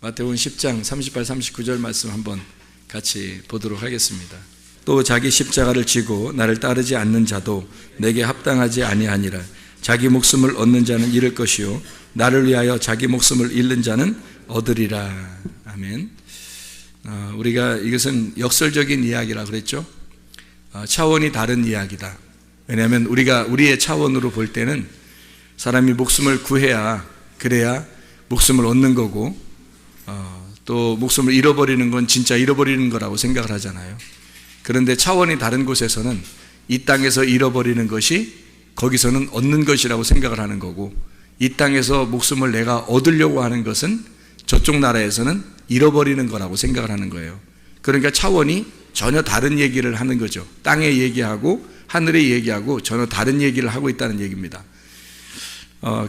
마태복음 10장 38, 39절 말씀 한번 같이 보도록 하겠습니다. 또 자기 십자가를 지고 나를 따르지 않는 자도 내게 합당하지 아니하니라. 자기 목숨을 얻는 자는 잃을 것이요 나를 위하여 자기 목숨을 잃는 자는 얻으리라. 아멘. 우리가 이것은 역설적인 이야기라 그랬죠. 차원이 다른 이야기다. 왜냐하면 우리가 우리의 차원으로 볼 때는 사람이 목숨을 구해야 그래야 목숨을 얻는 거고, 또 목숨을 잃어버리는 건 진짜 잃어버리는 거라고 생각을 하잖아요. 그런데 차원이 다른 곳에서는 이 땅에서 잃어버리는 것이 거기서는 얻는 것이라고 생각을 하는 거고, 이 땅에서 목숨을 내가 얻으려고 하는 것은 저쪽 나라에서는 잃어버리는 거라고 생각을 하는 거예요. 그러니까 차원이 전혀 다른 얘기를 하는 거죠. 땅의 얘기하고 하늘의 얘기하고 전혀 다른 얘기를 하고 있다는 얘기입니다.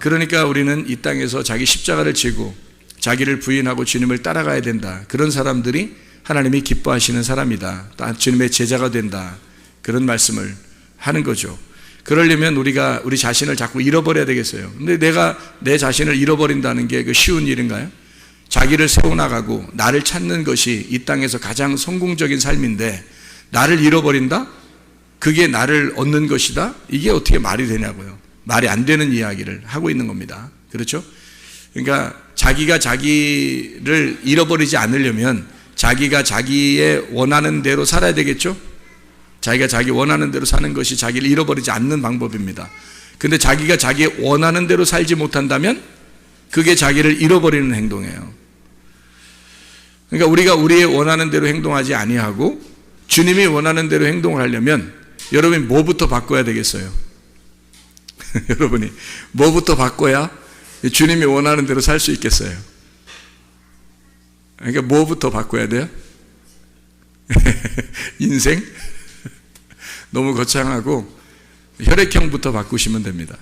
그러니까 우리는 이 땅에서 자기 십자가를 지고 자기를 부인하고 주님을 따라가야 된다. 그런 사람들이 하나님이 기뻐하시는 사람이다. 주님의 제자가 된다. 그런 말씀을 하는 거죠. 그러려면 우리가 우리 자신을 자꾸 잃어버려야 되겠어요. 근데 내가 내 자신을 잃어버린다는 게 그 쉬운 일인가요? 자기를 세워나가고 나를 찾는 것이 이 땅에서 가장 성공적인 삶인데 나를 잃어버린다? 그게 나를 얻는 것이다? 이게 어떻게 말이 되냐고요. 말이 안 되는 이야기를 하고 있는 겁니다. 그렇죠? 그러니까 자기가 자기를 잃어버리지 않으려면 자기가 자기의 원하는 대로 살아야 되겠죠? 자기가 자기 원하는 대로 사는 것이 자기를 잃어버리지 않는 방법입니다. 근데 자기가 자기 원하는 대로 살지 못한다면 그게 자기를 잃어버리는 행동이에요. 그러니까 우리가 우리의 원하는 대로 행동하지 아니하고 주님이 원하는 대로 행동을 하려면 여러분이 뭐부터 바꿔야 되겠어요? 여러분이 뭐부터 바꿔야 주님이 원하는 대로 살 수 있겠어요? 그러니까 뭐부터 바꿔야 돼요? 인생? 너무 거창하고 혈액형부터 바꾸시면 됩니다.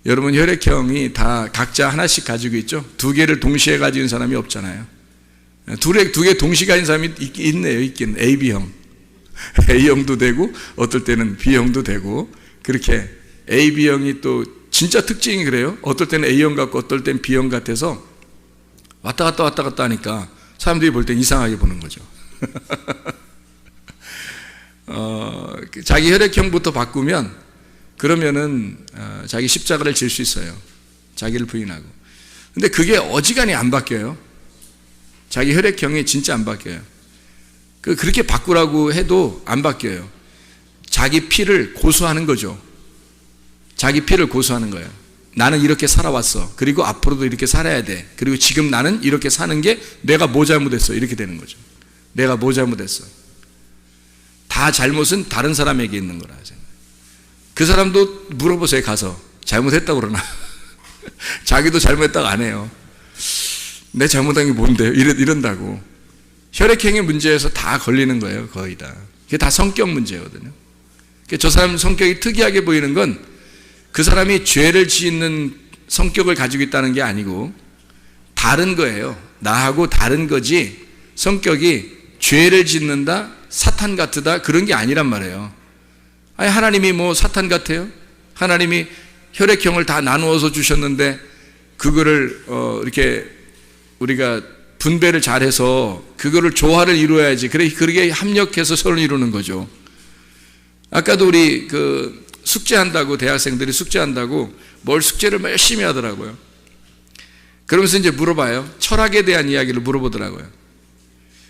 여러분 혈액형이 다 각자 하나씩 가지고 있죠? 두 개를 동시에 가지고 있는 사람이 없잖아요. 두 개 동시에 가진 사람이 있네요. 있긴 AB형. A형도 되고 어떨 때는 B형도 되고, 그렇게 AB형이 또 진짜 특징이 그래요. 어떨 때는 A형 같고 어떨 때는 B형 같아서 왔다 갔다 하니까 사람들이 볼 땐 이상하게 보는 거죠. 자기 혈액형부터 바꾸면 그러면은 자기 십자가를 질 수 있어요. 자기를 부인하고. 근데 그게 어지간히 안 바뀌어요. 자기 혈액형이 진짜 안 바뀌어요. 그렇게 바꾸라고 해도 안 바뀌어요. 자기 피를 고수하는 거죠. 자기 피를 고수하는 거예요. 나는 이렇게 살아왔어. 그리고 앞으로도 이렇게 살아야 돼. 그리고 지금 나는 이렇게 사는 게 내가 뭐 잘못했어. 이렇게 되는 거죠. 내가 뭐 잘못했어. 다 잘못은 다른 사람에게 있는 거라. 그 사람도 물어보세요. 가서 잘못했다고 그러나. 자기도 잘못했다고 안 해요. 내 잘못한 게 뭔데요? 이런다고. 혈액형의 문제에서 다 걸리는 거예요. 거의 다. 그게 다 성격 문제거든요. 저 사람 성격이 특이하게 보이는 건 그 사람이 죄를 짓는 성격을 가지고 있다는 게 아니고 다른 거예요. 나하고 다른 거지 성격이 죄를 짓는다, 사탄 같으다 그런 게 아니란 말이에요. 아니 하나님이 뭐 사탄 같아요? 하나님이 혈액형을 다 나누어서 주셨는데 그거를 이렇게 우리가 분배를 잘해서 그거를 조화를 이루어야지. 그렇게 합력해서 서로 이루는 거죠. 아까도 우리 숙제한다고, 대학생들이 숙제한다고 뭘 숙제를 열심히 하더라고요. 그러면서 이제 물어봐요. 철학에 대한 이야기를 물어보더라고요.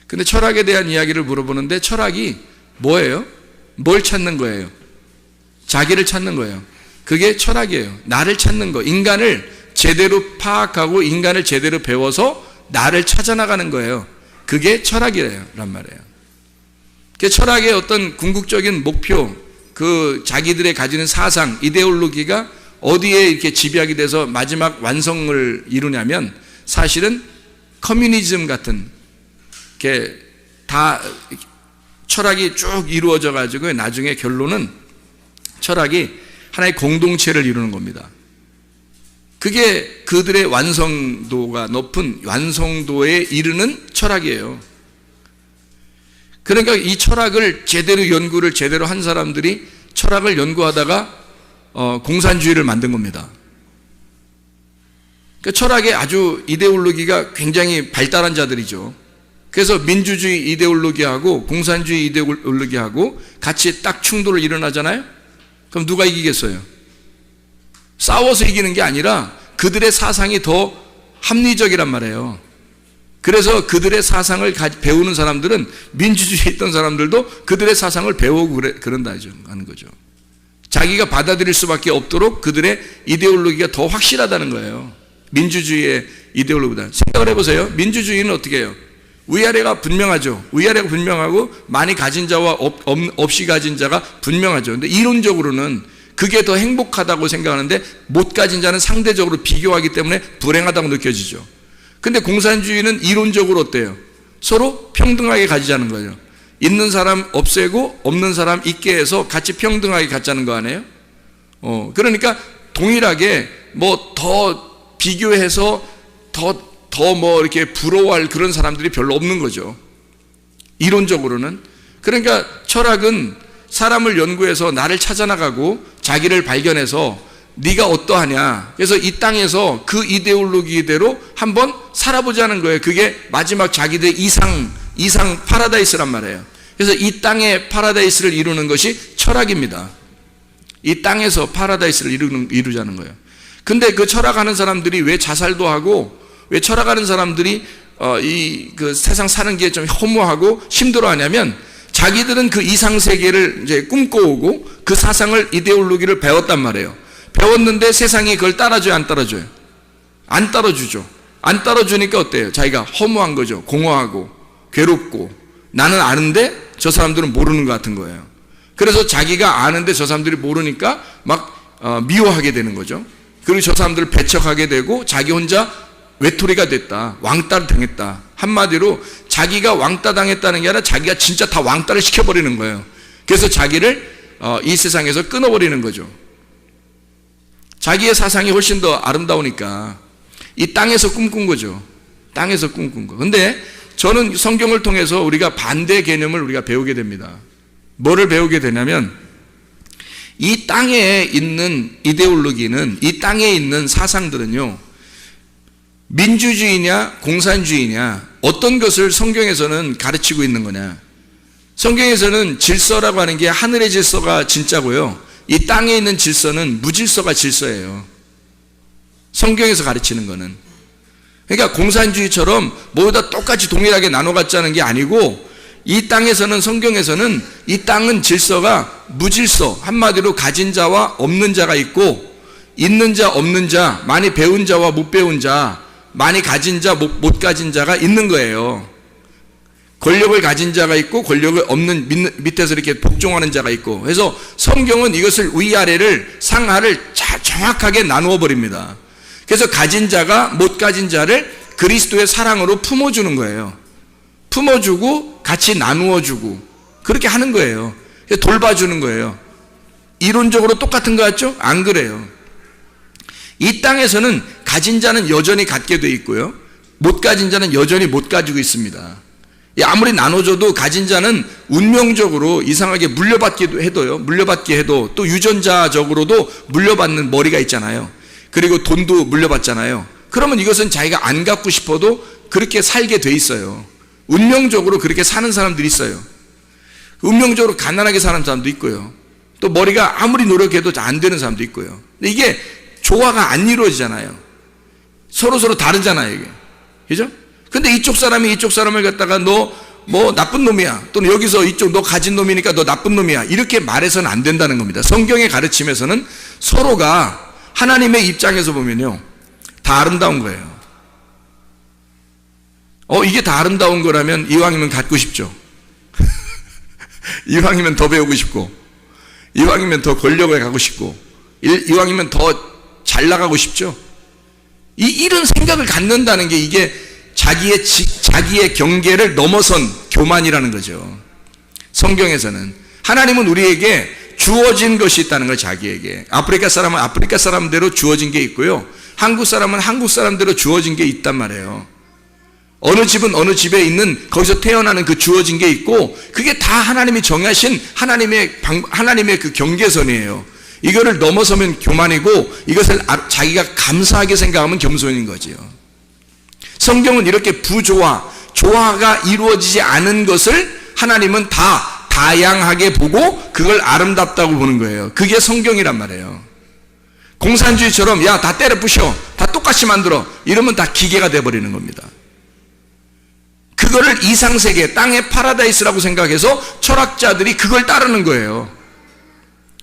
근데 철학에 대한 이야기를 물어보는데 철학이 뭐예요? 뭘 찾는 거예요? 자기를 찾는 거예요. 그게 철학이에요. 나를 찾는 거. 인간을 제대로 파악하고 인간을 제대로 배워서 나를 찾아나가는 거예요. 그게 철학이란 말이에요. 철학의 어떤 궁극적인 목표, 자기들의 가지는 사상, 이데올로기가 어디에 이렇게 집약이 돼서 마지막 완성을 이루냐면 사실은 커뮤니즘 같은 게 다 철학이 쭉 이루어져 가지고 나중에 결론은 철학이 하나의 공동체를 이루는 겁니다. 그게 그들의 완성도가 높은 완성도에 이르는 철학이에요. 그러니까 이 철학을 제대로 연구를 제대로 한 사람들이 철학을 연구하다가 공산주의를 만든 겁니다. 그 철학의 아주 이데올로기가 굉장히 발달한 자들이죠. 그래서 민주주의 이데올로기하고 공산주의 이데올로기하고 같이 딱 충돌을 일어나잖아요. 그럼 누가 이기겠어요? 싸워서 이기는 게 아니라 그들의 사상이 더 합리적이란 말이에요. 그래서 그들의 사상을 배우는 사람들은 민주주의에 있던 사람들도 그들의 사상을 배우고 그런다 하는 거죠. 자기가 받아들일 수밖에 없도록 그들의 이데올로기가 더 확실하다는 거예요. 민주주의의 이데올로기보다. 생각을 해보세요. 민주주의는 어떻게 해요? 위아래가 분명하죠. 위아래가 분명하고 많이 가진 자와 없이 가진 자가 분명하죠. 근데 이론적으로는 그게 더 행복하다고 생각하는데 못 가진 자는 상대적으로 비교하기 때문에 불행하다고 느껴지죠. 근데 공산주의는 이론적으로 어때요? 서로 평등하게 가지자는 거예요. 있는 사람 없애고 없는 사람 있게 해서 같이 평등하게 갖자는 거 아니에요? 그러니까 동일하게 뭐 더 비교해서 더 뭐 이렇게 부러워할 그런 사람들이 별로 없는 거죠. 이론적으로는. 그러니까 철학은 사람을 연구해서 나를 찾아나가고 자기를 발견해서 네가 어떠하냐. 그래서 이 땅에서 그 이데올로기대로 한번 살아보자는 거예요. 그게 마지막 자기들의 이상 파라다이스란 말이에요. 그래서 이 땅의 파라다이스를 이루는 것이 철학입니다. 이 땅에서 파라다이스를 이루자는 거예요. 근데 그 철학하는 사람들이 왜 자살도 하고 왜 철학하는 사람들이 그 세상 사는 게 좀 허무하고 힘들어하냐면 자기들은 그 이상 세계를 이제 꿈꿔오고 그 사상을 이데올로기를 배웠단 말이에요. 배웠는데 세상이 그걸 따라줘요, 안 따라줘요? 안 따라주죠. 안 따라주니까 어때요? 자기가 허무한 거죠. 공허하고 괴롭고 나는 아는데 저 사람들은 모르는 것 같은 거예요. 그래서 자기가 아는데 저 사람들이 모르니까 막 미워하게 되는 거죠. 그리고 저 사람들을 배척하게 되고 자기 혼자 외톨이가 됐다. 왕따를 당했다. 한마디로 자기가 왕따 당했다는 게 아니라 자기가 진짜 다 왕따를 시켜버리는 거예요. 그래서 자기를 이 세상에서 끊어버리는 거죠. 자기의 사상이 훨씬 더 아름다우니까 이 땅에서 꿈꾼 거죠. 땅에서 꿈꾼 거. 근데 저는 성경을 통해서 우리가 반대 개념을 우리가 배우게 됩니다. 뭐를 배우게 되냐면 이 땅에 있는 이데올로기는, 이 땅에 있는 사상들은요, 민주주의냐 공산주의냐 어떤 것을 성경에서는 가르치고 있는 거냐. 성경에서는 질서라고 하는 게 하늘의 질서가 진짜고요, 이 땅에 있는 질서는 무질서가 질서예요. 성경에서 가르치는 거는. 그러니까 공산주의처럼 모두 다 똑같이 동일하게 나눠 갖자는 게 아니고 이 땅에서는, 성경에서는 이 땅은 질서가 무질서, 한마디로 가진 자와 없는 자가 있고 있는 자 없는 자, 많이 배운 자와 못 배운 자, 많이 가진 자 못 가진 자가 있는 거예요. 권력을 가진 자가 있고 권력을 없는 밑에서 이렇게 복종하는 자가 있고. 그래서 성경은 이것을 위아래를 상하를 정확하게 나누어 버립니다. 그래서 가진 자가 못 가진 자를 그리스도의 사랑으로 품어주는 거예요. 품어주고 같이 나누어주고 그렇게 하는 거예요. 돌봐주는 거예요. 이론적으로 똑같은 것 같죠? 안 그래요. 이 땅에서는 가진 자는 여전히 갖게 돼 있고요, 못 가진 자는 여전히 못 가지고 있습니다. 아무리 나눠줘도 가진 자는 운명적으로 이상하게 물려받게 해도 또 유전자적으로도 물려받는 머리가 있잖아요. 그리고 돈도 물려받잖아요. 그러면 이것은 자기가 안 갖고 싶어도 그렇게 살게 돼 있어요. 운명적으로 그렇게 사는 사람들이 있어요. 운명적으로 가난하게 사는 사람도 있고요, 또 머리가 아무리 노력해도 안 되는 사람도 있고요. 근데 이게 조화가 안 이루어지잖아요. 서로 다르잖아요, 이게. 그죠? 근데 이쪽 사람이 이쪽 사람을 갖다가 너 뭐 나쁜 놈이야, 또는 여기서 이쪽 너 가진 놈이니까 너 나쁜 놈이야, 이렇게 말해서는 안 된다는 겁니다. 성경의 가르침에서는 서로가 하나님의 입장에서 보면요, 다 아름다운 거예요. 이게 다 아름다운 거라면 이왕이면 갖고 싶죠. 이왕이면 더 배우고 싶고, 이왕이면 더 권력을 가고 싶고, 이왕이면 더 잘 나가고 싶죠. 이런 생각을 갖는다는 게 이게 자기의 경계를 넘어선 교만이라는 거죠. 성경에서는 하나님은 우리에게 주어진 것이 있다는 걸, 자기에게. 아프리카 사람은 아프리카 사람대로 주어진 게 있고요, 한국 사람은 한국 사람대로 주어진 게 있단 말이에요. 어느 집은 어느 집에 있는, 거기서 태어나는 그 주어진 게 있고, 그게 다 하나님이 정하신 하나님의 그 경계선이에요. 이거를 넘어서면 교만이고 이것을 자기가 감사하게 생각하면 겸손인 거지요. 성경은 이렇게 조화가 이루어지지 않은 것을 하나님은 다 다양하게 보고 그걸 아름답다고 보는 거예요. 그게 성경이란 말이에요. 공산주의처럼 야, 다 때려 부셔, 다 똑같이 만들어, 이러면 다 기계가 돼버리는 겁니다. 그거를 이상세계, 땅의 파라다이스라고 생각해서 철학자들이 그걸 따르는 거예요.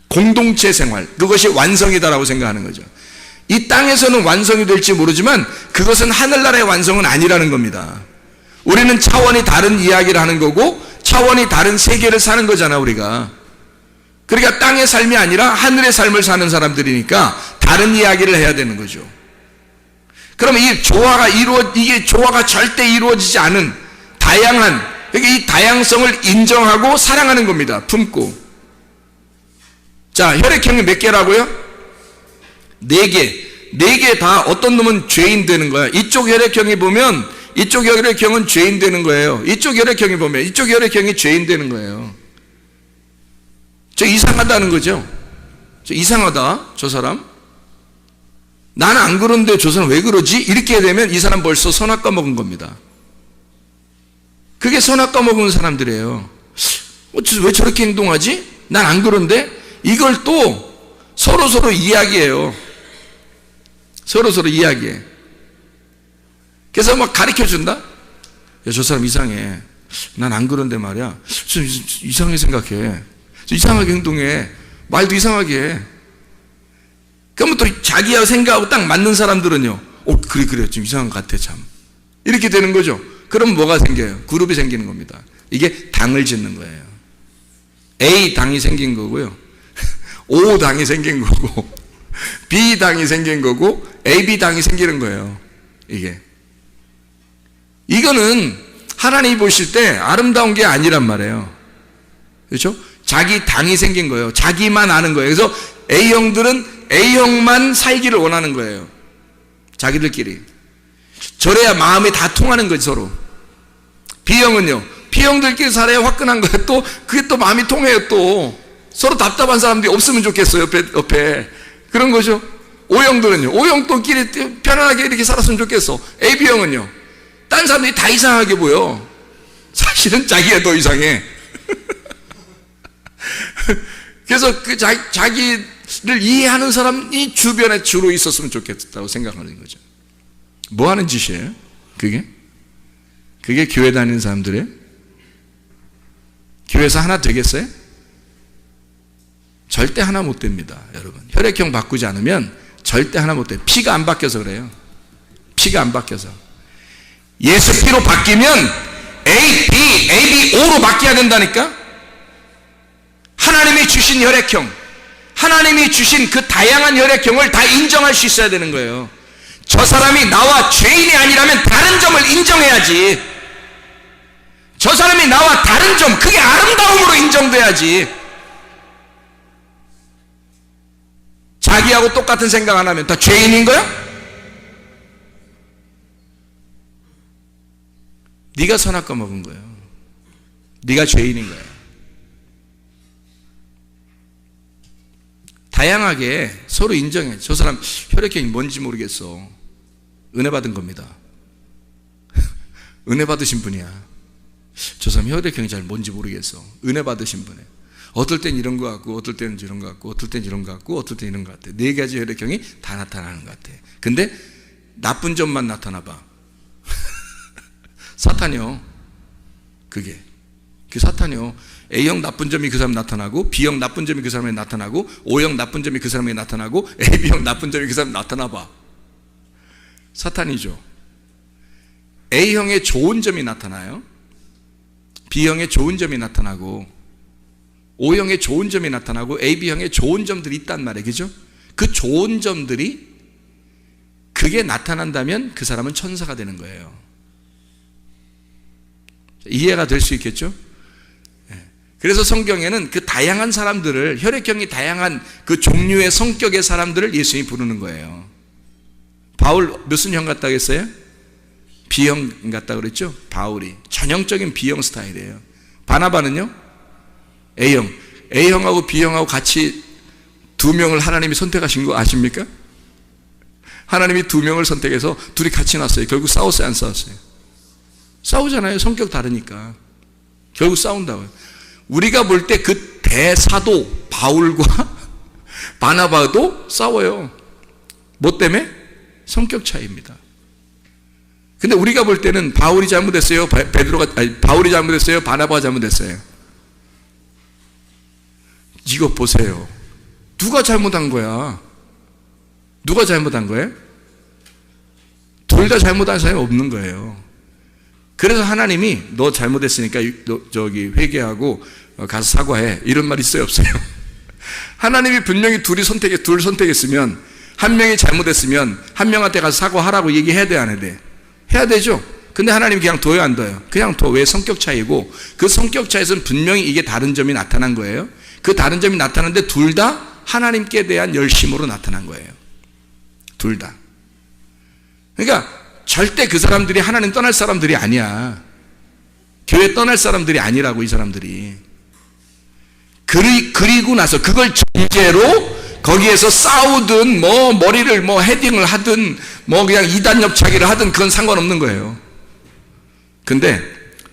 공동체 생활, 그것이 완성이다라고 생각하는 거죠. 이 땅에서는 완성이 될지 모르지만 그것은 하늘나라의 완성은 아니라는 겁니다. 우리는 차원이 다른 이야기를 하는 거고 차원이 다른 세계를 사는 거잖아, 우리가. 그러니까 땅의 삶이 아니라 하늘의 삶을 사는 사람들이니까 다른 이야기를 해야 되는 거죠. 그러면 이게 조화가 절대 이루어지지 않은 다양한, 그러니까 이 다양성을 인정하고 사랑하는 겁니다. 품고. 자, 혈액형이 몇 개라고요? 4개. 4개 다 어떤 놈은 죄인 되는 거야. 이쪽 혈액형이 보면 이쪽 혈액형은 죄인 되는 거예요. 이쪽 혈액형이 보면 이쪽 혈액형이 죄인 되는 거예요. 저 이상하다는 거죠. 저 이상하다, 저 사람. 나는 안 그런데 저 사람 왜 그러지? 이렇게 되면 이 사람 벌써 선악과 먹은 겁니다. 그게 선악과 먹은 사람들이에요. 왜 저렇게 행동하지? 난 안 그런데? 이걸 또 서로 이야기해요. 서로 이야기해. 그래서 막 가르쳐 준다? 야, 저 사람 이상해. 난 안 그런데 말이야. 좀 이상하게 생각해. 이상하게 행동해. 말도 이상하게 해. 그러면 또 자기하고 생각하고 딱 맞는 사람들은요, 그래, 좀 이상한 것 같아, 참. 이렇게 되는 거죠. 그럼 뭐가 생겨요? 그룹이 생기는 겁니다. 이게 당을 짓는 거예요. A 당이 생긴 거고요. O 당이 생긴 거고, B 당이 생긴 거고, AB 당이 생기는 거예요. 이거는 하나님이 보실 때 아름다운 게 아니란 말이에요. 그렇죠? 자기 당이 생긴 거예요. 자기만 아는 거예요. 그래서 A형들은 A형만 살기를 원하는 거예요. 자기들끼리. 저래야 마음이 다 통하는 거지, 서로. B형은요, B형들끼리 살아야 화끈한 거예요. 또 그게 또 마음이 통해요. 또 서로 답답한 사람들이 없으면 좋겠어요, 옆에. 그런 거죠. O형들은요, O형들끼리 편안하게 이렇게 살았으면 좋겠어. AB형은요, 딴 사람들이 다 이상하게 보여. 사실은 자기가 더 이상해. 그래서 그 자기를 이해하는 사람이 주변에 주로 있었으면 좋겠다고 생각하는 거죠. 뭐 하는 짓이에요? 그게 교회 다니는 사람들이에요? 교회에서 하나 되겠어요? 절대 하나 못 됩니다, 여러분. 혈액형 바꾸지 않으면 절대 하나 못 돼요. 피가 안 바뀌어서 그래요. 피가 안 바뀌어서. 예수 피로 바뀌면 A, B, AB, O로 바뀌어야 된다니까? 하나님이 주신 혈액형, 하나님이 주신 그 다양한 혈액형을 다 인정할 수 있어야 되는 거예요. 저 사람이 나와 죄인이 아니라면 다른 점을 인정해야지. 저 사람이 나와 다른 점, 그게 아름다움으로 인정돼야지. 자기하고 똑같은 생각 안 하면 다 죄인인 거야? 네가 선악과 먹은 거예요. 네가 죄인인 거야. 다양하게 서로 인정해. 저 사람 혈액형이 뭔지 모르겠어. 은혜 받은 겁니다. 은혜 받으신 분이야. 저 사람 혈액형이 잘 뭔지 모르겠어. 은혜 받으신 분이에요. 어떨 땐 이런 것 같고, 어떨 때는 이런 것 같고, 어떨 땐 이런 것 같고, 어떨 땐 이런 것 같아. 4가지 혈액형이 다 나타나는 것 같아. 근데 나쁜 점만 나타나 봐. 사탄이요. 그게 사탄이요. A형 나쁜 점이 그 사람에 나타나고, B형 나쁜 점이 그 사람에 나타나고, O형 나쁜 점이 그 사람에 나타나고, AB형 나쁜 점이 그 사람에 나타나 봐. 사탄이죠. A형의 좋은 점이 나타나요. B형의 좋은 점이 나타나고, O형의 좋은 점이 나타나고, AB형의 좋은 점들이 있단 말이에요. 그죠? 그 좋은 점들이 그게 나타난다면 그 사람은 천사가 되는 거예요. 이해가 될 수 있겠죠? 그래서 성경에는 그 다양한 사람들을, 혈액형이 다양한 그 종류의 성격의 사람들을 예수님이 부르는 거예요. 바울 무슨 형 같다고 했어요? B형 같다고 그랬죠? 바울이 전형적인 B형 스타일이에요. 바나바는요? A형. A형하고 B형하고 같이 두 명을 하나님이 선택하신 거 아십니까? 하나님이 두 명을 선택해서 둘이 같이 났어요. 결국 싸웠어요, 안 싸웠어요? 싸우잖아요. 성격 다르니까. 결국 싸운다고요. 우리가 볼 때 그 대사도 바울과 바나바도 싸워요. 뭐 때문에? 성격 차이입니다. 근데 우리가 볼 때는 바울이 잘못했어요? 바울이 잘못했어요? 바나바가 잘못했어요? 이거 보세요. 누가 잘못한 거야? 누가 잘못한 거예요? 둘 다 잘못한 사람이 없는 거예요. 그래서 하나님이 너 잘못했으니까 저기 회개하고 가서 사과해. 이런 말 있어요, 없어요? 하나님이 분명히 둘 선택했으면 한 명이 잘못했으면 한 명한테 가서 사과하라고 얘기해야 돼, 안 해야 돼? 해야 되죠. 근데 하나님이 그냥 둬요, 안 둬요? 그냥 둬. 왜? 성격 차이고, 그 성격 차이에서는 분명히 이게 다른 점이 나타난 거예요. 그 다른 점이 나타났는데 둘 다 하나님께 대한 열심으로 나타난 거예요. 둘 다. 그러니까 절대 그 사람들이 하나님 떠날 사람들이 아니야. 교회 떠날 사람들이 아니라고, 이 사람들이. 그리고 나서 그걸 전제로 거기에서 싸우든 뭐 머리를 뭐 헤딩을 하든 뭐 그냥 이단 옆차기를 하든 그건 상관없는 거예요. 근데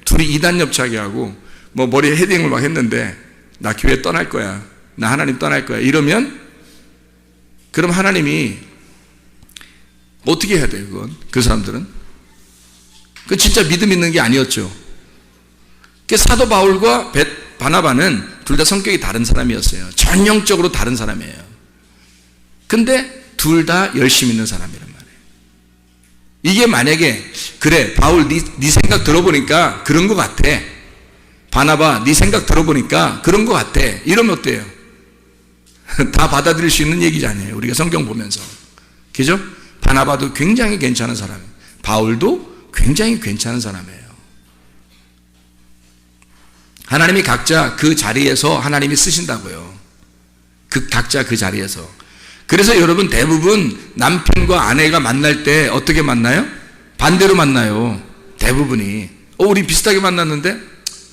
둘이 이단 옆차기하고 뭐 머리에 헤딩을 막 했는데 나 교회 떠날 거야, 나 하나님 떠날 거야, 이러면 그럼 하나님이 어떻게 해야 돼요? 그건 그 사람들은 그 진짜 믿음 있는 게 아니었죠. 그 사도 바울과 바나바는 둘 다 성격이 다른 사람이었어요. 전형적으로 다른 사람이에요. 근데 둘 다 열심 있는 사람이란 말이에요. 이게 만약에 그래 바울 네 생각 들어보니까 그런 것 같아, 바나바 네 생각 들어보니까 그런 것 같아, 이러면 어때요? 다 받아들일 수 있는 얘기지 아니에요. 우리가 성경 보면서. 그죠? 바나바도 굉장히 괜찮은 사람이에요. 바울도 굉장히 괜찮은 사람이에요. 하나님이 각자 그 자리에서 하나님이 쓰신다고요. 각자 그 자리에서. 그래서 여러분 대부분 남편과 아내가 만날 때 어떻게 만나요? 반대로 만나요. 대부분이. 우리 비슷하게 만났는데?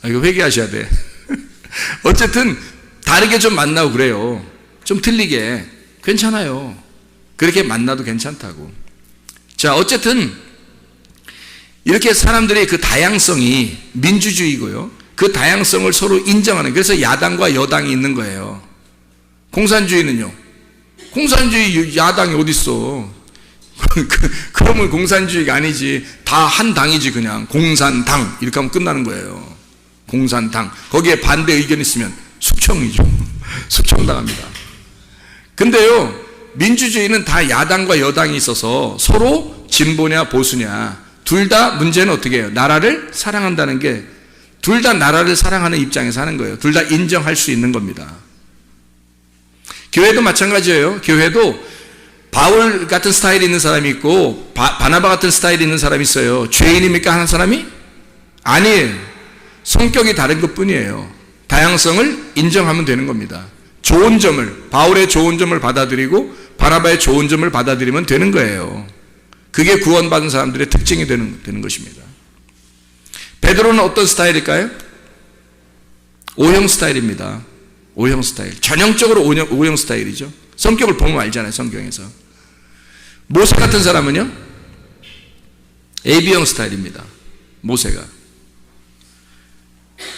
이거 회개하셔야 돼. 어쨌든 다르게 좀 만나고 그래요. 좀 틀리게. 괜찮아요. 그렇게 만나도 괜찮다고. 자, 어쨌든 이렇게 사람들의 그 다양성이 민주주의고요. 그 다양성을 서로 인정하는, 그래서 야당과 여당이 있는 거예요. 공산주의는요? 공산주의 야당이 어딨어? 그러면 공산주의가 아니지. 다 한 당이지. 그냥 공산당 이렇게 하면 끝나는 거예요. 공산당. 거기에 반대 의견 있으면 숙청이죠. 숙청당합니다. 근데요, 민주주의는 다 야당과 여당이 있어서 서로 진보냐 보수냐 둘 다 문제는 어떻게 해요? 나라를 사랑한다는 게, 둘 다 나라를 사랑하는 입장에서 하는 거예요. 둘 다 인정할 수 있는 겁니다. 교회도 마찬가지예요. 교회도 바울 같은 스타일이 있는 사람이 있고 바나바 같은 스타일이 있는 사람이 있어요. 죄인입니까 하는 사람이? 아니에요. 성격이 다른 것뿐이에요. 다양성을 인정하면 되는 겁니다. 좋은 점을, 바울의 좋은 점을 받아들이고 바나바의 좋은 점을 받아들이면 되는 거예요. 그게 구원받은 사람들의 특징이 되는 것입니다. 베드로는 어떤 스타일일까요? O형 스타일입니다. O형 스타일. 전형적으로 O형 스타일이죠. 성격을 보면 알잖아요, 성경에서. 모세 같은 사람은요? AB형 스타일입니다. 모세가.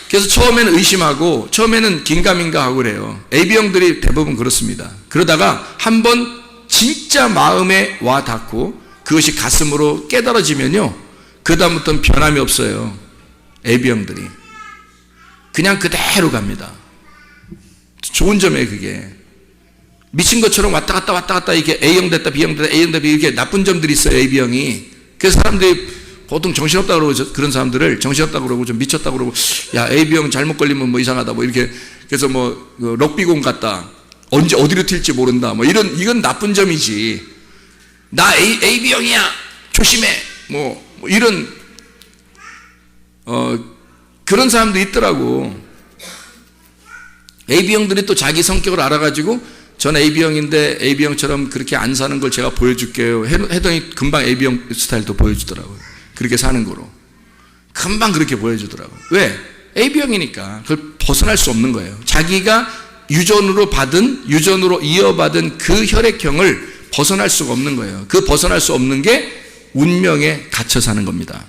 그래서 처음에는 의심하고 처음에는 긴가민가 하고 그래요. AB형들이 대부분 그렇습니다. 그러다가 한번 진짜 마음에 와 닿고 그것이 가슴으로 깨달아지면요, 그 다음부터는 변함이 없어요. AB형들이 그냥 그대로 갑니다. 좋은 점이에요. 그게 미친 것처럼 왔다 갔다 이게 A형 됐다 B형 됐다 A형 됐다 이렇게 나쁜 점들이 있어요. AB형이. 그래서 사람들이 보통 정신없다 그러고, 그런 사람들을 정신없다 그러고 좀 미쳤다 그러고, 야 AB형 잘못 걸리면 뭐 이상하다 뭐 이렇게, 그래서 뭐 럭비공 같다, 언제 어디로 튈지 모른다 뭐 이건 나쁜 점이지. 나 AB형이야 조심해 뭐 이런 그런 사람도 있더라고. AB형들이 또 자기 성격을 알아가지고 전 AB형인데 AB형처럼 그렇게 안 사는 걸 제가 보여줄게요 해더니 금방 AB형 스타일도 보여주더라고요. 그렇게 사는 거로 금방 그렇게 보여주더라고요. 왜? AB형이니까 그걸 벗어날 수 없는 거예요. 자기가 유전으로 이어받은 그 혈액형을 벗어날 수가 없는 거예요. 그 벗어날 수 없는 게 운명에 갇혀 사는 겁니다.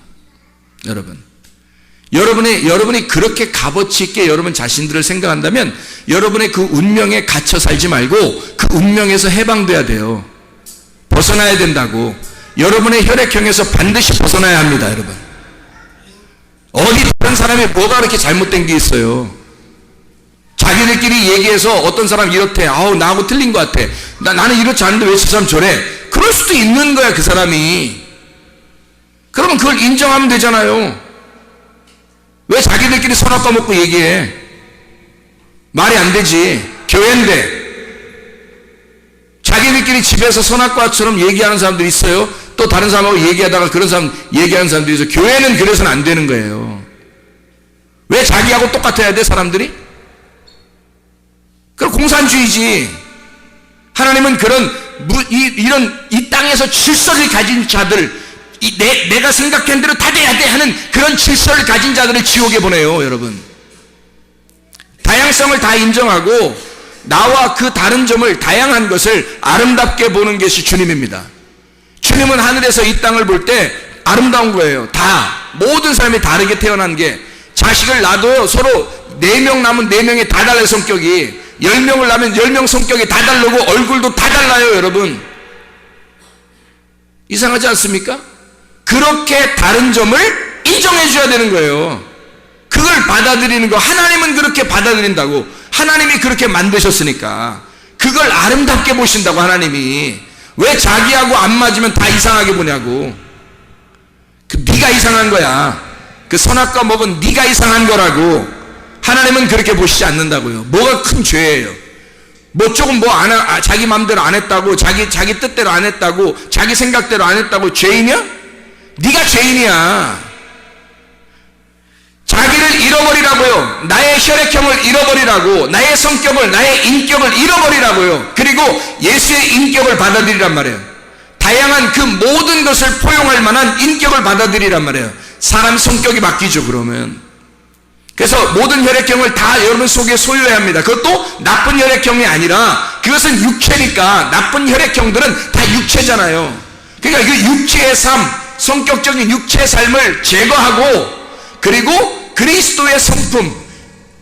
여러분이 그렇게 값어치 있게 여러분 자신들을 생각한다면 여러분의 그 운명에 갇혀 살지 말고 그 운명에서 해방돼야 돼요. 벗어나야 된다고. 여러분의 혈액형에서 반드시 벗어나야 합니다, 여러분. 어디 다른 사람이 뭐가 그렇게 잘못된 게 있어요? 자기들끼리 얘기해서 어떤 사람 이렇대. 아우, 나하고 틀린 것 같아. 나는 이렇지 않은데 왜 저 사람 저래? 그럴 수도 있는 거야, 그 사람이. 그러면 그걸 인정하면 되잖아요. 왜 자기들끼리 선악과 먹고 얘기해? 말이 안 되지. 교회인데. 자기들끼리 집에서 선악과처럼 얘기하는 사람들이 있어요. 또 다른 사람하고 얘기하다가 그런 사람 얘기하는 사람들이 있어요. 교회는 그래서는 안 되는 거예요. 왜 자기하고 똑같아야 돼, 사람들이? 그럼 공산주의지. 하나님은 이 땅에서 질서를 가진 자들, 내가 생각한 대로 다 돼야 돼 하는 그런 질서를 가진 자들을 지옥에 보내요, 여러분. 다양성을 다 인정하고 나와 그 다른 점을, 다양한 것을 아름답게 보는 것이 주님입니다. 주님은 하늘에서 이 땅을 볼 때 아름다운 거예요. 모든 사람이 다르게 태어난 게, 자식을 낳아도 서로 4명 낳으면 4명이 다 달라요, 성격이. 10명을 낳으면 10명 성격이 다 다르고 얼굴도 다 달라요, 여러분. 이상하지 않습니까? 그렇게 다른 점을 인정해 줘야 되는 거예요. 그걸 받아들이는 거, 하나님은 그렇게 받아들인다고. 하나님이 그렇게 만드셨으니까 그걸 아름답게 보신다고. 하나님이 왜 자기하고 안 맞으면 다 이상하게 보냐고. 네가 이상한 거야. 그 선악과 먹은 네가 이상한 거라고. 하나님은 그렇게 보시지 않는다고요. 뭐가 큰 죄예요? 조금 자기 마음대로 안 했다고, 자기 뜻대로 안 했다고, 자기 생각대로 안 했다고 죄인이야? 네가 죄인이야. 자기를 잃어버리라고요. 나의 혈액형을 잃어버리라고. 나의 성격을, 나의 인격을 잃어버리라고요. 그리고 예수의 인격을 받아들이란 말이에요. 다양한 그 모든 것을 포용할 만한 인격을 받아들이란 말이에요. 사람 성격이 바뀌죠, 그러면. 그래서 모든 혈액형을 다 여러분 속에 소유해야 합니다. 그것도 나쁜 혈액형이 아니라, 그것은 육체니까. 나쁜 혈액형들은 다 육체잖아요. 그러니까 그 육체의 삶, 성격적인 육체의 삶을 제거하고, 그리고 그리스도의 성품,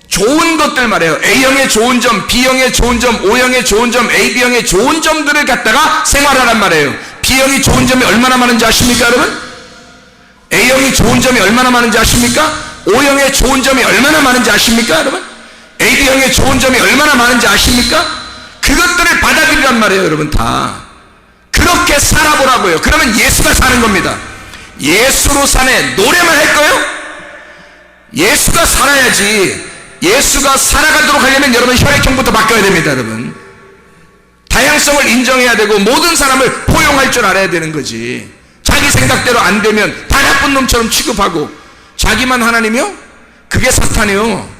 좋은 것들 말이에요. A형의 좋은 점, B형의 좋은 점, O형의 좋은 점, AB형의 좋은 점들을 갖다가 생활하란 말이에요. B형이 좋은 점이 얼마나 많은지 아십니까, 여러분? A형이 좋은 점이 얼마나 많은지 아십니까? O형의 좋은 점이 얼마나 많은지 아십니까, 여러분? AB형의 좋은 점이 얼마나 많은지 아십니까? 그것들을 받아들이란 말이에요, 여러분. 다 그렇게 살아보라고요. 그러면 예수가 사는 겁니다. 예수로 사네. 노래만 할 거예요? 예수가 살아야지. 예수가 살아가도록 하려면 여러분 혈액형부터 바뀌어야 됩니다, 여러분. 다양성을 인정해야 되고 모든 사람을 포용할 줄 알아야 되는 거지. 자기 생각대로 안 되면 다 나쁜 놈처럼 취급하고, 자기만 하나님이요? 그게 사탄이요.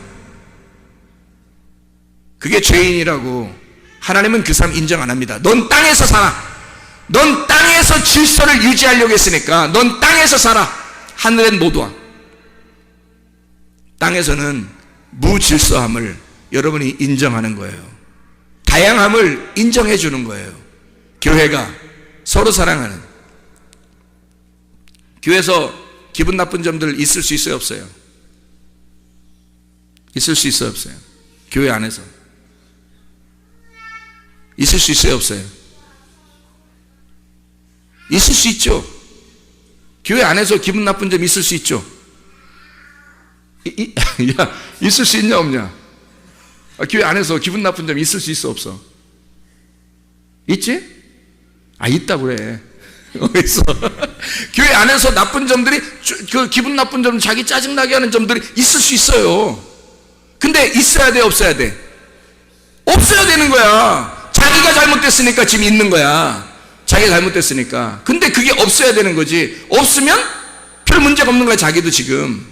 그게 죄인이라고. 하나님은 그 사람 인정 안 합니다. 넌 땅에서 살아. 넌 땅에서 질서를 유지하려고 했으니까 넌 땅에서 살아. 하늘엔 못 와. 땅에서는 무질서함을 여러분이 인정하는 거예요. 다양함을 인정해 주는 거예요. 교회가 서로 사랑하는. 교회에서 기분 나쁜 점들 있을 수 있어요, 없어요? 있을 수 있어요, 없어요? 교회 안에서 있을 수 있어요, 없어요? 있을 수 있죠. 교회 안에서 기분 나쁜 점 있을 수 있죠. 야, 있을 수 있냐 없냐? 교회 안에서 기분 나쁜 점 있을 수 있어, 없어? 있지? 있다 그래. 있어. 교회 안에서 나쁜 점들이, 그 기분 나쁜 점, 자기 짜증나게 하는 점들이 있을 수 있어요. 근데 있어야 돼, 없어야 돼? 없어야 되는 거야. 자기가 잘못됐으니까 지금 있는 거야. 자기가 잘못됐으니까. 근데 그게 없어야 되는 거지. 없으면 별 문제가 없는 거야, 자기도 지금.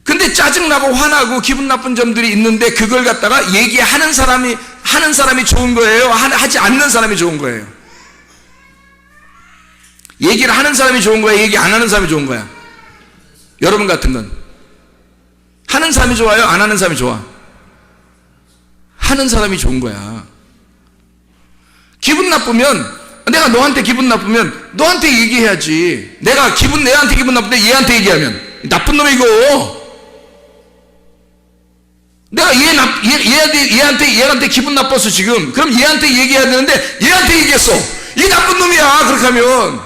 근데 짜증나고 화나고 기분 나쁜 점들이 있는데 그걸 갖다가 얘기하는 사람이 좋은 거예요? 하지 않는 사람이 좋은 거예요? 얘기를 하는 사람이 좋은 거야? 얘기 안 하는 사람이 좋은 거야? 여러분 같은 건 하는 사람이 좋아요? 안 하는 사람이 좋아? 하는 사람이 좋은 거야. 기분 나쁘면, 내가 너한테 기분 나쁘면 너한테 얘기해야지. 내한테 기분 나쁜데 얘한테 얘기하면 나쁜 놈이고, 내가 얘한테 기분 나빠서 지금, 그럼 얘한테 얘기해야 되는데 얘한테 얘기했어. 이 나쁜 놈이야. 그렇게 하면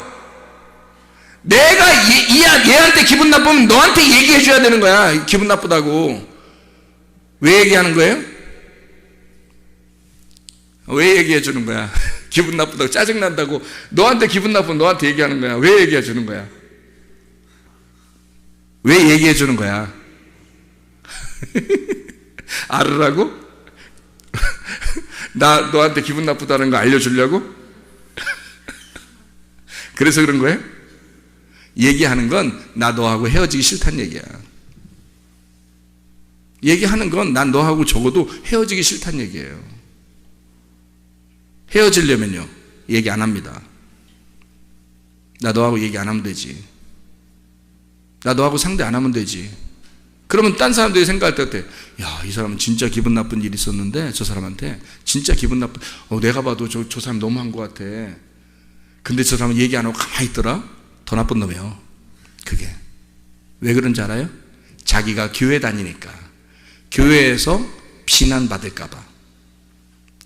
내가 얘한테 기분 나쁘면 너한테 얘기해 줘야 되는 거야. 기분 나쁘다고. 왜 얘기하는 거예요? 왜 얘기해 주는 거야? 기분 나쁘다고, 짜증난다고 너한테 기분 나쁘면 너한테 얘기하는 거야. 왜 얘기해 주는 거야? 왜 얘기해 주는 거야? 알으라고? 나 너한테 기분 나쁘다는 거 알려주려고? 그래서 그런 거예요? 얘기하는 건 나 너하고 헤어지기 싫다는 얘기야. 얘기하는 건 난 너하고 적어도 헤어지기 싫다는 얘기예요. 헤어지려면요, 얘기 안 합니다. 나 너하고 얘기 안 하면 되지. 나 너하고 상대 안 하면 되지. 그러면 딴 사람들이 생각할 때 어때? 야, 이 사람은 진짜 기분 나쁜 일이 있었는데 저 사람한테 진짜 기분 나쁜, 내가 봐도 저 사람 너무한 것 같아. 근데 저 사람은 얘기 안 하고 가만히 있더라? 더 나쁜 놈이에요. 그게 왜 그런지 알아요? 자기가 교회 다니니까, 교회에서 비난받을까 봐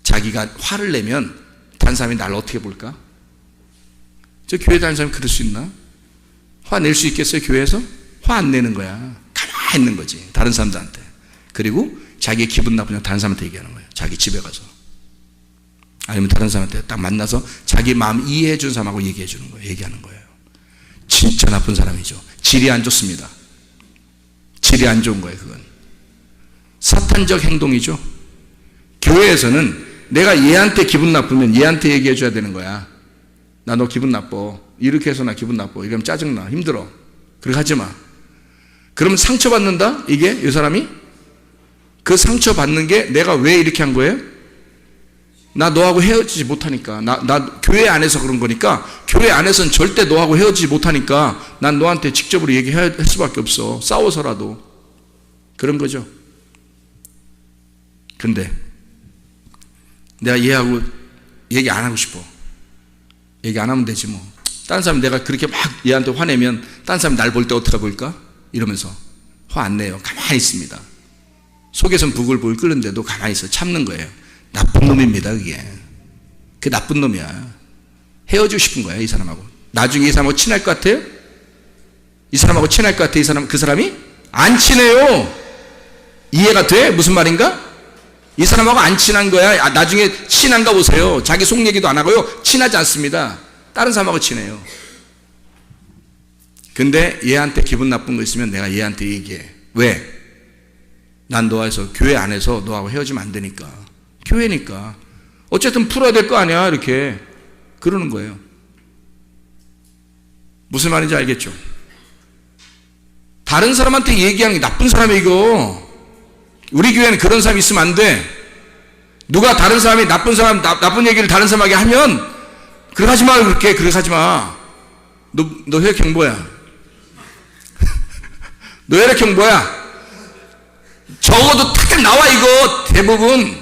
자기가 화를 내면 다른 사람이 나를 어떻게 볼까? 저 교회 다니는 사람이 그럴 수 있나? 화 낼 수 있겠어요? 교회에서? 화 안 내는 거야. 가만히 있는 거지, 다른 사람들한테. 그리고 자기 기분 나쁘면 다른 사람한테 얘기하는 거예요. 자기 집에 가서, 아니면 다른 사람한테 딱 만나서 자기 마음 이해해 준 사람하고 얘기해 주는 거예요. 얘기하는 거예요. 진짜 나쁜 사람이죠. 질이 안 좋습니다. 질이 안 좋은 거예요. 그건 사탄적 행동이죠. 교회에서는 내가 얘한테 기분 나쁘면 얘한테 얘기해 줘야 되는 거야. 나 너 기분 나빠, 이렇게 해서 나 기분 나빠, 이러면 짜증나, 힘들어, 그렇게 하지 마. 그러면 상처받는다? 이게 이 사람이? 그 상처받는 게 내가 왜 이렇게 한 거예요? 나 너하고 헤어지지 못하니까. 나 교회 안에서 그런 거니까. 교회 안에서는 절대 너하고 헤어지지 못하니까 난 너한테 직접으로 얘기할 수밖에 없어. 싸워서라도. 그런 거죠. 근데 내가 얘하고 얘기 안 하고 싶어. 얘기 안 하면 되지 뭐. 다른 사람, 내가 그렇게 막 얘한테 화내면 다른 사람이 날 볼 때 어떻게 볼까? 이러면서 화 안 내요. 가만히 있습니다. 속에선 부글부글 끓는데도 가만히 있어. 참는 거예요. 나쁜 놈입니다. 그게 나쁜 놈이야. 헤어지고 싶은 거야, 이 사람하고. 나중에 이 사람하고 친할 것 같아요? 이 사람하고 친할 것 같아? 그 사람이? 안 친해요. 이해가 돼? 무슨 말인가? 이 사람하고 안 친한 거야. 나중에 친한가 보세요. 자기 속 얘기도 안 하고요, 친하지 않습니다. 다른 사람하고 친해요. 근데 얘한테 기분 나쁜 거 있으면 내가 얘한테 얘기해. 왜? 난 너와서 교회 안에서 너하고 헤어지면 안 되니까. 교회니까 어쨌든 풀어야 될 거 아니야. 이렇게 그러는 거예요. 무슨 말인지 알겠죠? 다른 사람한테 얘기하는 게 나쁜 사람이 이거. 우리 교회는 그런 사람이 있으면 안 돼. 누가 다른 사람이 나쁜 얘기를 다른 사람에게 하면 그렇게 하지 마. 그렇게 하지 마. 너 혈액형 뭐야? 너 혈액형 뭐야? 적어도 탁 나와. 이거 대부분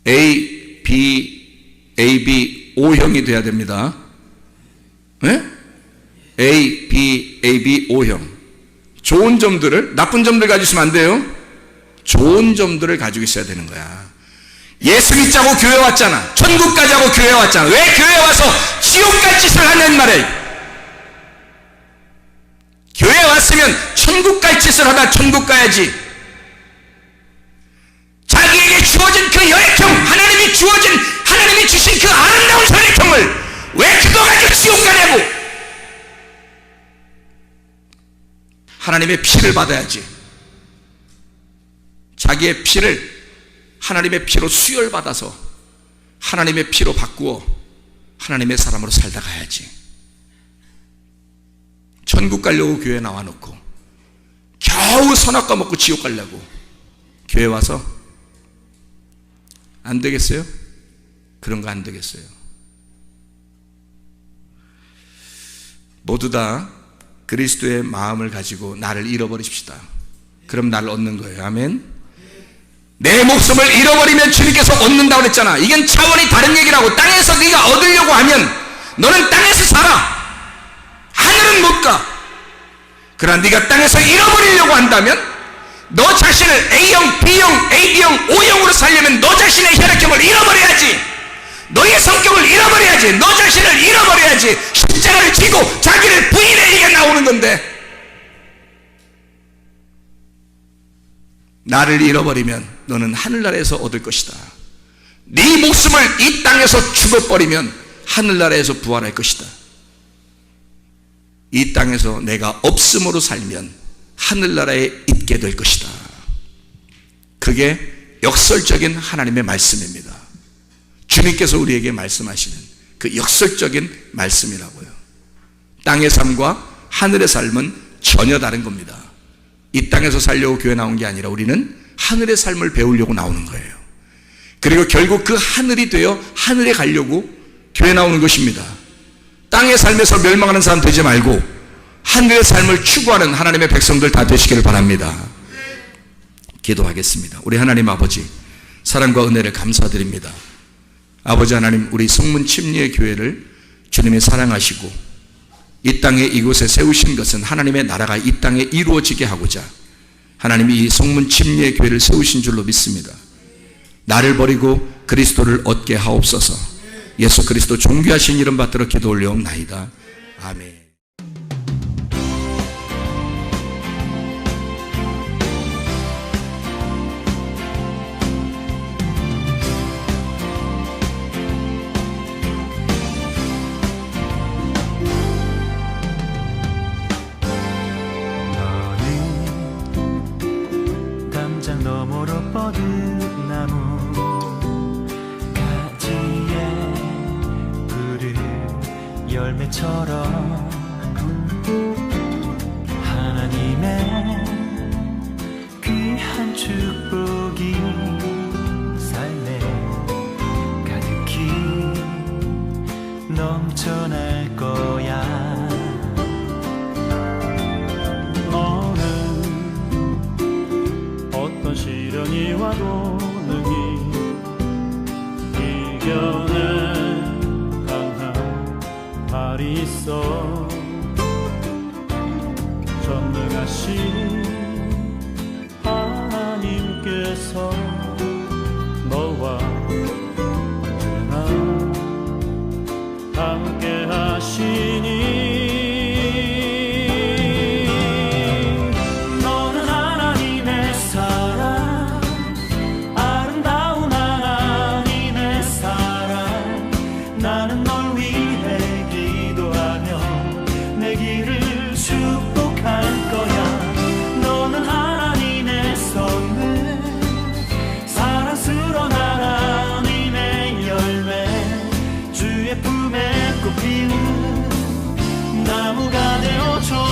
A, B, O형이 돼야 됩니다. 네? A, B, O형. 좋은 점들을, 나쁜 점들 가지고 있으면 안 돼요. 좋은 점들을 가지고 있어야 되는 거야. 예수 믿자고 교회 왔잖아. 천국 가자고 교회 왔잖아. 왜 교회 와서 지옥 갈 짓을 하는 말이에요? 교회 왔으면 천국 갈 짓을 하다 천국 가야지. 자기에게 주어진 그 혈액형, 하나님이 주신 그 아름다운 혈액형을 왜 그거 가지고 지옥 가냐고. 하나님의 피를 받아야지. 자기의 피를 하나님의 피로 수혈받아서 하나님의 피로 바꾸어 하나님의 사람으로 살다 가야지. 천국 가려고 교회 나와놓고 겨우 선악과 먹고 지옥 가려고 교회 와서 안 되겠어요? 그런 거 안 되겠어요. 모두 다 그리스도의 마음을 가지고 나를 잃어버리십시다. 그럼 나를 얻는 거예요. 아멘. 내 목숨을 잃어버리면 주님께서 얻는다고 그랬잖아. 이건 차원이 다른 얘기라고. 땅에서 네가 얻으려고 하면 너는 땅에서 살아. 하늘은 못 가. 그러나 네가 땅에서 잃어버리려고 한다면 너 자신을 A형, B형, AB형, O형으로 살려면 너 자신의 혈액형을 잃어버려야지. 너의 성격을 잃어버려야지. 너 자신을 잃어버려야지. 십자가를 지고 자기를 부인해. 이게 나오는 건데, 나를 잃어버리면 너는 하늘나라에서 얻을 것이다. 네 목숨을 이 땅에서 죽어버리면 하늘나라에서 부활할 것이다. 이 땅에서 내가 없음으로 살면 하늘나라에 있게 될 것이다. 그게 역설적인 하나님의 말씀입니다. 주님께서 우리에게 말씀하시는 그 역설적인 말씀이라고요. 땅의 삶과 하늘의 삶은 전혀 다른 겁니다. 이 땅에서 살려고 교회 나온 게 아니라 우리는 하늘의 삶을 배우려고 나오는 거예요. 그리고 결국 그 하늘이 되어 하늘에 가려고 교회 나오는 것입니다. 땅의 삶에서 멸망하는 사람 되지 말고 하늘의 삶을 추구하는 하나님의 백성들 다 되시기를 바랍니다. 기도하겠습니다. 우리 하나님 아버지, 사랑과 은혜를 감사드립니다. 아버지 하나님, 우리 성문 침례의 교회를 주님이 사랑하시고 이 땅에 이곳에 세우신 것은 하나님의 나라가 이 땅에 이루어지게 하고자 하나님이 이 성문 침례의 교회를 세우신 줄로 믿습니다. 나를 버리고 그리스도를 얻게 하옵소서. 예수 그리스도 존귀하신 이름 받들어 기도 올려옵나이다. 아멘. 열매처럼 하나님의 귀한 축복이 삶에 가득히 넘쳐날 거야. 너는 어떤 시련이 와도 능히 이겨내 말이 있어. 전능하신 하나님께서 너와 언제나 함께 하시니 너는 하나님의 사랑, 아름다운 하나님의 사랑. 나는 널 위해 내 길을 축복할 거야. 너는 하나님의 선물, 사랑스러운 하나님의 열매, 주의 품에 꽃피는 나무가 되어줘.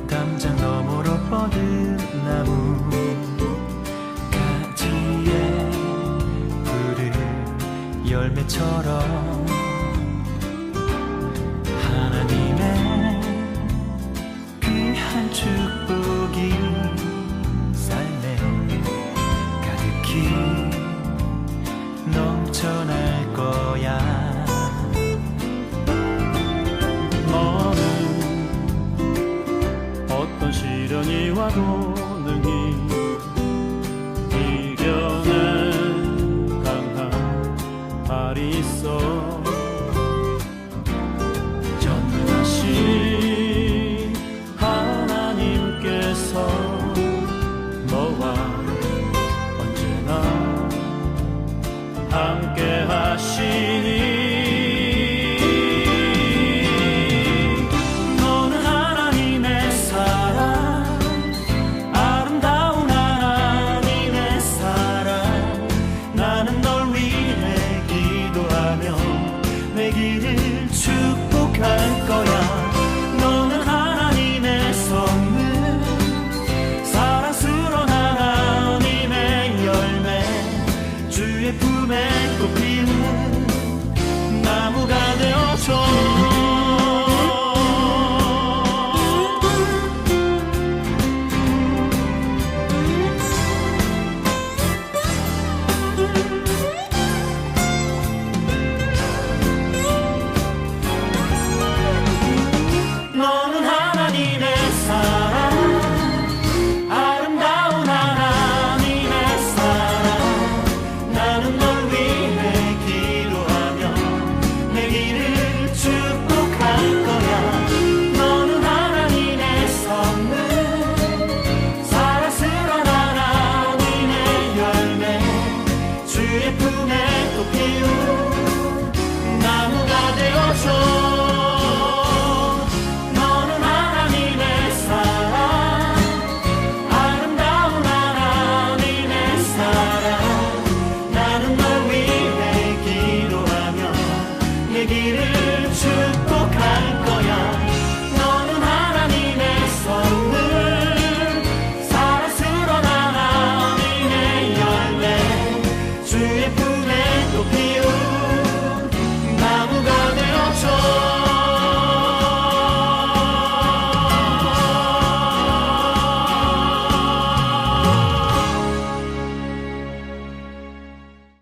담장 너머로 뻗은 나무 가지에 푸른 열매처럼 하나님의 귀한 축복이 삶에 가득히 넘쳐날 거야. 어떤 시련이 와도 능히 이겨낸 강한 발이 있어. 전능하신 하나님께서 너와 언제나 함께 하시니 너는 하나님의 사랑, 아름다운 축복할 것